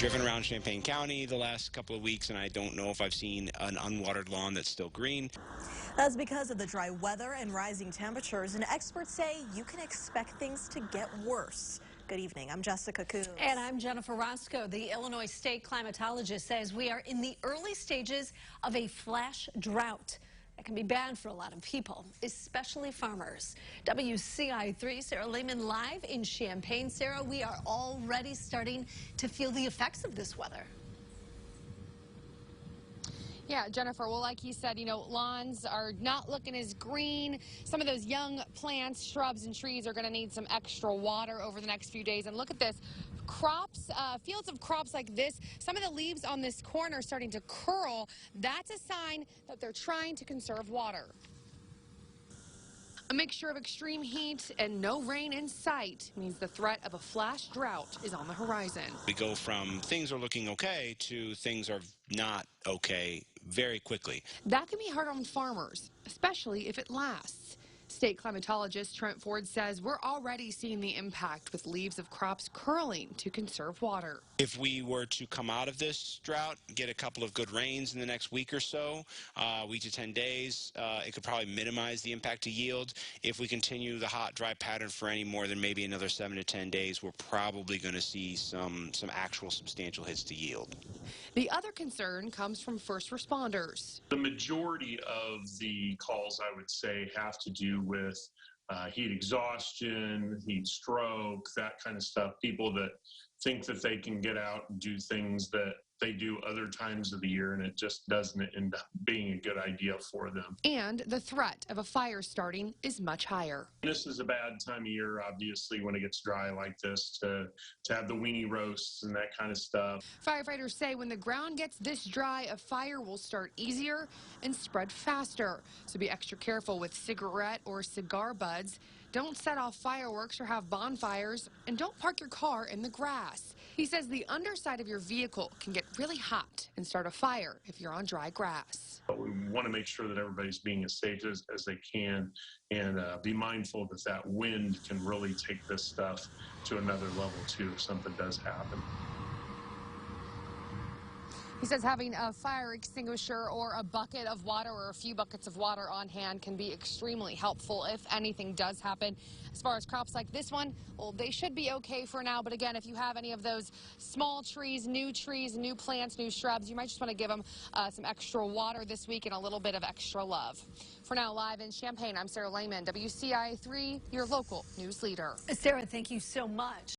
driven around Champaign County the last couple of weeks, and I don't know if I've seen an unwatered lawn that's still green. That's because of the dry weather and rising temperatures, and experts say you can expect things to get worse. Good evening. I'm Jessica Coons. And I'm Jennifer Roscoe. The Illinois state climatologist says we are in the early stages of a flash drought that can be bad for a lot of people, especially farmers. WCI3 Sarah Lehman live in Champaign. Sarah, we are already starting to feel the effects of this weather. Yeah, Jennifer, well, like you said, lawns are not looking as green. Some of those young plants, shrubs, and trees are going to need some extra water over the next few days. And look at this. Crops, fields of crops like this, some of the leaves on this corn are starting to curl. That's a sign that they're trying to conserve water. A mixture of extreme heat and no rain in sight means the threat of a flash drought is on the horizon. We go from things are looking okay to things are not okay very quickly. That can be hard on farmers, especially if it lasts. State climatologist Trent Ford says we're already seeing the impact with leaves of crops curling to conserve water. If we were to come out of this drought, get a couple of good rains in the next week or so, week to 10 days, it could probably minimize the impact to yield. If we continue the hot, dry pattern for any more than maybe another 7 to 10 days, we're probably going to see some actual substantial hits to yield. The other concern comes from first responders. The majority of the calls, I would say, have to do with heat exhaustion, heat stroke, that kind of stuff. People that think that they can get out and do things that they do other times of the year, and it just doesn't end up being a good idea for them. And the threat of a fire starting is much higher. This is a bad time of year, obviously, when it gets dry like this, to have the weenie roasts and that kind of stuff. Firefighters say when the ground gets this dry, a fire will start easier and spread faster. So be extra careful with cigarette or cigar butts. Don't set off fireworks or have bonfires, and don't park your car in the grass. He says the underside of your vehicle can get really hot and start a fire if you're on dry grass. But we want to make sure that everybody's being as safe as they can, and be mindful that that wind can really take this stuff to another level too if something does happen. He says having a fire extinguisher or a bucket of water or a few buckets of water on hand can be extremely helpful if anything does happen. As far as crops like this one, well, they should be okay for now. But again, if you have any of those small trees, new plants, new shrubs, you might just want to give them some extra water this week and a little bit of extra love. For now, live in Champaign, I'm Sarah Lehman, WCI3, your local news leader. Sarah, thank you so much.